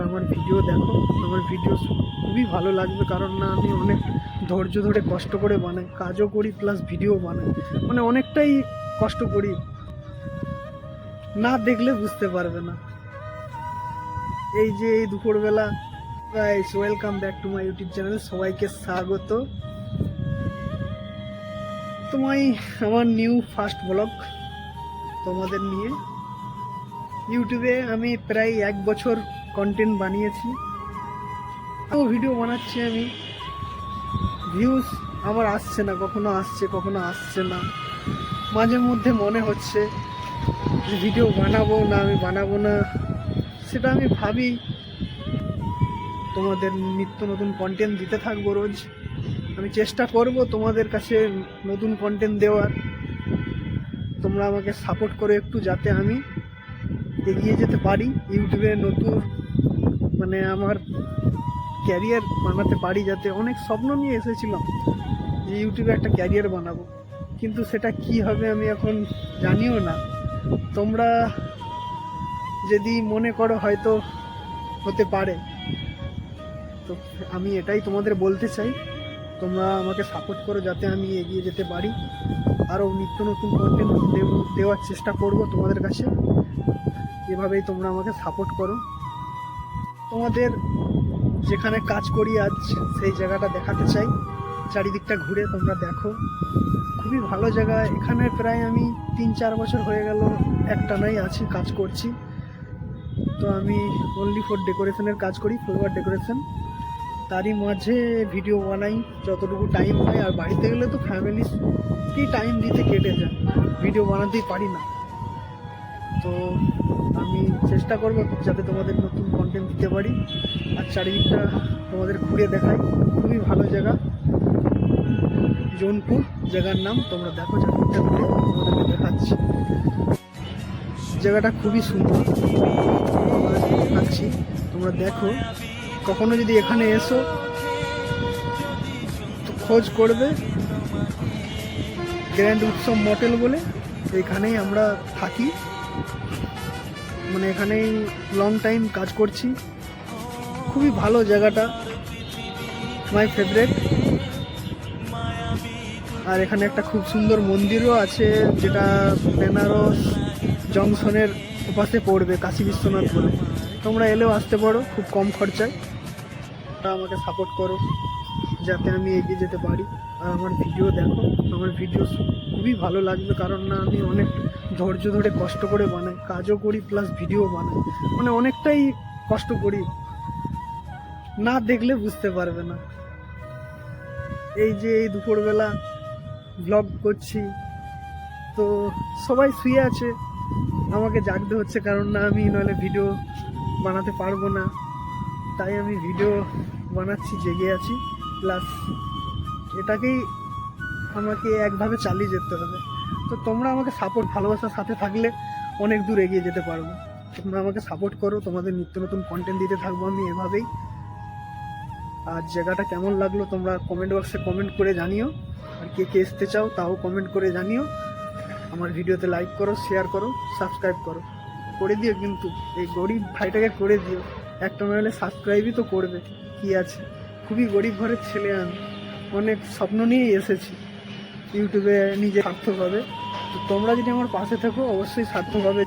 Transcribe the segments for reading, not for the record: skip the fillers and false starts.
আমার ভিডিও দেখো। আমার ভিডিও খুবই ভালো লাগবে, কারণ না আমি অনেক ধৈর্য ধরে কষ্ট করে বানাই, কাজও করি প্লাস ভিডিও বানাই, মানে অনেকটাই কষ্ট করি, না দেখলে বুঝতে পারবে না। এই যে এই দুপুরবেলা, guys welcome back to my YouTube channel, সবাইকে স্বাগত। তোমায় আমার নিউ ফার্স্ট ব্লগ তোমাদের নিয়ে। ইউটিউবে আমি প্রায় 1 বছর কন্টেন্ট বানিয়েছি, ভিডিও বানাচ্ছি আমি। ভিউজ আমার আসছে না, কখনো আসছে কখনো আসছে না। মাঝে মধ্যে মনে হচ্ছে যে ভিডিও বানাবো না, আমি বানাবো না, সেটা আমি ভাবি। তোমাদের নিত্য নতুন কন্টেন্ট দিতে থাকবো রোজ। আমি চেষ্টা করব তোমাদের কাছে নতুন কন্টেন্ট দেওয়ার। তোমরা আমাকে সাপোর্ট করো একটু, যাতে আমি এগিয়ে যেতে পারি ইউটিউবে, নতুন মানে আমার ক্যারিয়ার বানাতে পারি। যাতে অনেক স্বপ্ন নিয়ে এসেছিলাম যে ইউটিউবে একটা ক্যারিয়ার বানাবো, কিন্তু সেটা কি হবে আমি এখন জানিও না। তোমরা যদি মনে করো হয়তো হতে পারে, তো আমি এটাই তোমাদের বলতে চাই, তোমরা আমাকে সাপোর্ট করো যাতে আমি এগিয়ে যেতে পারি। আরও নিত্য নতুন কন্টেন্ট দেওয়ার চেষ্টা করব তোমাদের কাছে। এভাবেই তোমরা আমাকে সাপোর্ট করো। তোমাদের যেখানে কাজ করি আজ সেই জায়গাটা দেখাতে চাই, চারিদিকটা ঘুরে তোমরা দেখো। খুবই ভালো জায়গা। এখানে প্রায় আমি 3-4 বছর হয়ে গেল একটানাই আছি, কাজ করছি। তো আমি অনলি ফর ডেকোরেশনের কাজ করি, ফ্লাওয়ার ডেকোরেশন। তারই মাঝে ভিডিও বানাই যতটুকু টাইম হয়, আর বাড়িতে গেলে তো ফ্যামিলিকে টাইম দিতে কেটে যায়, ভিডিও বানাতেই পারি না। তো আমি চেষ্টা করবো যাতে তোমাদের নতুন কন্টেন্ট দিতে পারি। আর চারিদিকটা তোমাদের ঘুরে দেখাই। খুবই ভালো জায়গা, জৌনপুর জায়গার নাম। তোমরা দেখো, চারিদিকটা ঘুরে তোমাদেরকে দেখাচ্ছি। জায়গাটা খুবই সুন্দর, দেখাচ্ছি, তোমরা দেখো। কখনো যদি এখানে এসো তো খোঁজ করবে গ্র্যান্ড উৎসব মোটেল বলে, এখানেই আমরা থাকি, মানে এখানেই লং টাইম কাজ করছি। খুবই ভালো জায়গাটা, মাই ফেভারিট। আর এখানে একটা খুব সুন্দর মন্দিরও আছে, যেটা বেনারস জংশনের ওপাশে পড়বে, কাশী বিশ্বনাথ বলে। তোমরা এলেও আসতে পারো খুব কম খরচায়। আমাকে সাপোর্ট করো যাতে আমি এগিয়ে যেতে পারি। আর আমার ভিডিও দেখো। আমার ভিডিও খুবই ভালো লাগবে, কারণ না আমি অনেক ধৈর্য ধরে কষ্ট করে বানাই, কাজও করি প্লাস ভিডিও বানাই, মানে অনেকটাই কষ্ট করি, না দেখলে বুঝতে পারবে না। এই যে এই দুপুরবেলা ব্লগ করছি, তো সবাই শুয়ে আছে, আমাকে জাগতে হচ্ছে, কারণ না আমি নইলে ভিডিও বানাতে পারবো না। তাই আমি ভিডিও বানাচ্ছি, জেগে আছি। প্লাস এটাকেই আমাকে একভাবে চালিয়ে যেতে হবে। তো তোমরা আমাকে সাপোর্ট, ভালোবাসার সাথে থাকলে অনেক দূর এগিয়ে যেতে পারবো। তোমরা আমাকে সাপোর্ট করো, তোমাদের নিত্য নতুন কন্টেন্ট দিতে থাকবো আমি এভাবেই। আর জায়গাটা কেমন লাগলো তোমরা কমেন্ট বক্সে কমেন্ট করে জানিও। আর কে কে আসতে চাও তাও কমেন্ট করে জানিও। আমার ভিডিওতে লাইক করো, শেয়ার করো, সাবস্ক্রাইব করো, করে দিও। কিন্তু এই গরিব ভাইটাকে করে দিও, একটা নইলে সাবস্ক্রাইবই তো করবে, কি আছে। খুবই গরিব ঘরের ছেলে আমি, অনেক স্বপ্ন নিয়েই এসেছি ইউটিউবে নিজে সার্থকভাবে। তো তোমরা যদি আমার পাশে থাকো অবশ্যই সার্থকভাবে।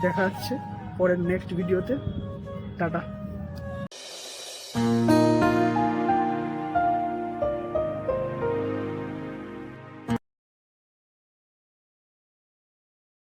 দেখা যাচ্ছে পরের নেক্সট ভিডিওতে। টাটা।